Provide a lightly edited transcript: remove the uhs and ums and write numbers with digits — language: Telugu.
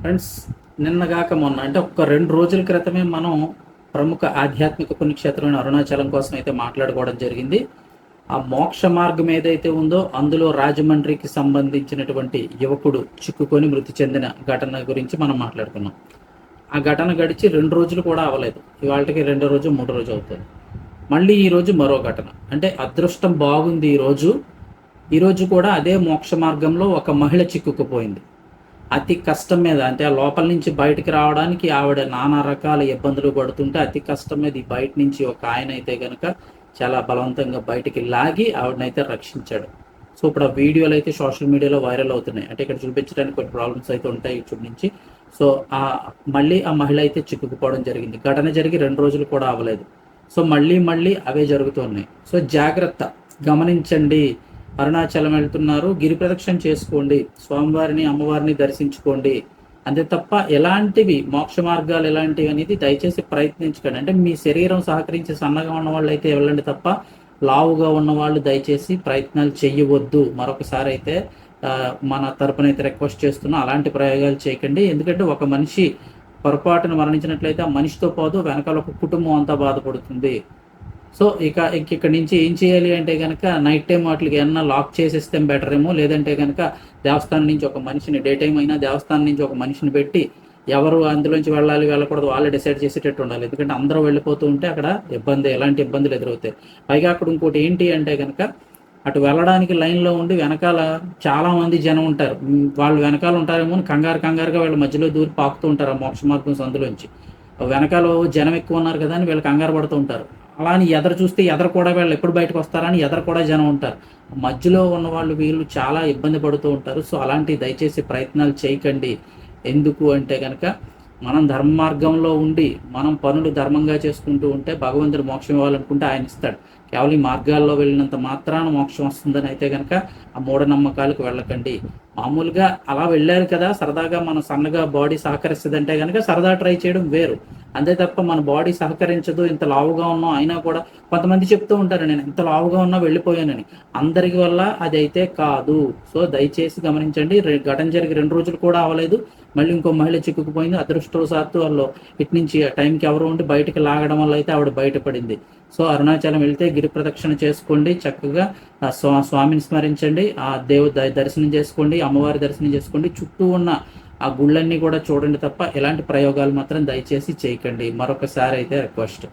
ఫ్రెండ్స్, నిన్నగాక మొన్న అంటే ఒక 2 రోజుల క్రితమే మనం ప్రముఖ ఆధ్యాత్మిక పుణ్యక్షేత్రమైన అరుణాచలం కోసం అయితే మాట్లాడుకోవడం జరిగింది. ఆ మోక్ష మార్గం ఏదైతే ఉందో అందులో రాజమండ్రికి సంబంధించినటువంటి యువకుడు చిక్కుకొని మృతి చెందిన ఘటన గురించి మనం మాట్లాడుకున్నాం. ఆ ఘటన గడిచి 2 రోజులు కూడా అవ్వలేదు. ఇవాళకి రెండో రోజు మూడో రోజు అవుతుంది. మళ్ళీ ఈరోజు మరో ఘటన. అంటే అదృష్టం బాగుంది. ఈరోజు కూడా అదే మోక్ష మార్గంలో ఒక మహిళ చిక్కుకుపోయింది. అతి కష్టం మీద, అంటే ఆ లోపల నుంచి బయటికి రావడానికి ఆవిడ నానా రకాల ఇబ్బందులు పడుతుంటే అతి కష్టం మీద ఈ బయట నుంచి ఒక ఆయన అయితే కనుక చాలా బలవంతంగా బయటికి లాగి ఆవిడనైతే రక్షించాడు. సో ఇప్పుడు ఆ వీడియోలు అయితే సోషల్ మీడియాలో వైరల్ అవుతున్నాయి. అంటే ఇక్కడ చూపించడానికి కొన్ని ప్రాబ్లమ్స్ అయితే ఉంటాయి యూట్యూబ్ నుంచి. సో మళ్ళీ ఆ మహిళ అయితే చిక్కుకుపోవడం జరిగింది. ఘటన జరిగి 2 రోజులు కూడా అవ్వలేదు. సో మళ్ళీ అవే జరుగుతున్నాయి. సో జాగ్రత్త, గమనించండి. అరుణాచలం వెళ్తున్నారు, గిరి ప్రదక్షిణ చేసుకోండి, స్వామివారిని అమ్మవారిని దర్శించుకోండి. అంతే తప్ప ఎలాంటివి మోక్ష మార్గాలు ఎలాంటివి అనేది దయచేసి ప్రయత్నించకండి. అంటే మీ శరీరం సహకరించి సన్నగా ఉన్న వాళ్ళు అయితే వెళ్ళండి తప్ప లావుగా ఉన్న వాళ్ళు దయచేసి ప్రయత్నాలు చెయ్యవద్దు. మరొకసారి అయితే మన తరపున అయితే రిక్వెస్ట్ చేస్తున్నా, అలాంటి ప్రయోగాలు చేయకండి. ఎందుకంటే ఒక మనిషి పొరపాటున మరణించినట్లయితే ఆ మనిషితో పాటు వెనకాల ఒక కుటుంబం అంతా బాధపడుతుంది. సో ఇక్కడ నుంచి ఏం చేయాలి అంటే కనుక నైట్ టైం వాటికి ఏమన్నా లాక్ చేసేస్తే బెటర్ ఏమో. లేదంటే కనుక దేవస్థానం నుంచి ఒక మనిషిని, డే టైం అయినా దేవస్థానం నుంచి ఒక మనిషిని పెట్టి ఎవరు అందులోంచి వెళ్ళాలి వెళ్ళకూడదు వాళ్ళే డిసైడ్ చేసేటట్టు ఉండాలి. ఎందుకంటే అందరూ వెళ్ళిపోతూ ఉంటే అక్కడ ఎలాంటి ఇబ్బందులు ఎదురవుతాయి. పైగా అక్కడ ఇంకోటి ఏంటి అంటే కనుక అటు వెళ్ళడానికి లైన్లో ఉండి వెనకాల చాలా మంది జనం ఉంటారు. వాళ్ళు వెనకాల ఉంటారేమో అని కంగారుగా వీళ్ళ మధ్యలో దూరి పాకుతూ ఉంటారు ఆ మోక్ష మార్గం సందులోంచి. వెనకాల జనం ఎక్కువ ఉన్నారు కదా అని వీళ్ళు కంగారు పడుతూ ఉంటారు. అలా అని ఎదరు చూస్తే ఎదరు కూడా వీళ్ళు ఎప్పుడు బయటకు వస్తారని ఎదరు కూడా జనం ఉంటారు. మధ్యలో ఉన్న వాళ్ళు వీళ్ళు చాలా ఇబ్బంది పడుతూ ఉంటారు. సో అలాంటి దయచేసి ప్రయత్నాలు చేయకండి. ఎందుకు అంటే కనుక మనం ధర్మ మార్గంలో ఉండి మనం పనులు ధర్మంగా చేసుకుంటూ ఉంటే భగవంతుడు మోక్షం ఇవ్వాలనుకుంటే ఆయన ఇస్తాడు. కేవలం ఈ మార్గాల్లో వెళ్ళినంత మాత్రాన మోక్షం వస్తుందని అయితే కనుక ఆ మూఢనమ్మకాలకు వెళ్ళకండి. మామూలుగా అలా వెళ్ళారు కదా, సరదాగా మన సన్నగా బాడీ సహకరిస్తుంది అంటే కనుక సరదా ట్రై చేయడం వేరు. అంతే తప్ప మన బాడీ సహకరించదు, ఇంత లావుగా ఉన్నాం అయినా కూడా. కొంతమంది చెప్తూ ఉంటారు నేను ఎంత లావుగా ఉన్నా వెళ్ళిపోయానని. అందరికి వల్ల అది అయితే కాదు. సో దయచేసి గమనించండి. ఘటన జరిగి 2 రోజులు కూడా అవ్వలేదు. మళ్ళీ ఇంకో మహిళ చిక్కుకుపోయింది. అదృష్టవశాత్తు వాళ్ళు ఇటు నుంచి ఆ టైంకి ఎవరు ఉండి బయటకు లాగడం వల్ల అయితే ఆవిడ బయటపడింది. సో అరుణాచలం వెళ్తే గిరి ప్రదక్షిణ చేసుకోండి, చక్కగా స్వామిని స్మరించండి, ఆ దర్శనం చేసుకోండి, అమ్మవారి దర్శనం చేసుకోండి, చుట్టూ ఉన్న ఆ గుళ్ళన్నీ కూడా చూడండి తప్ప ఎలాంటి ప్రయోగాలు మాత్రం దయచేసి చేయకండి. మరొకసారి అయితే రిక్వెస్ట్.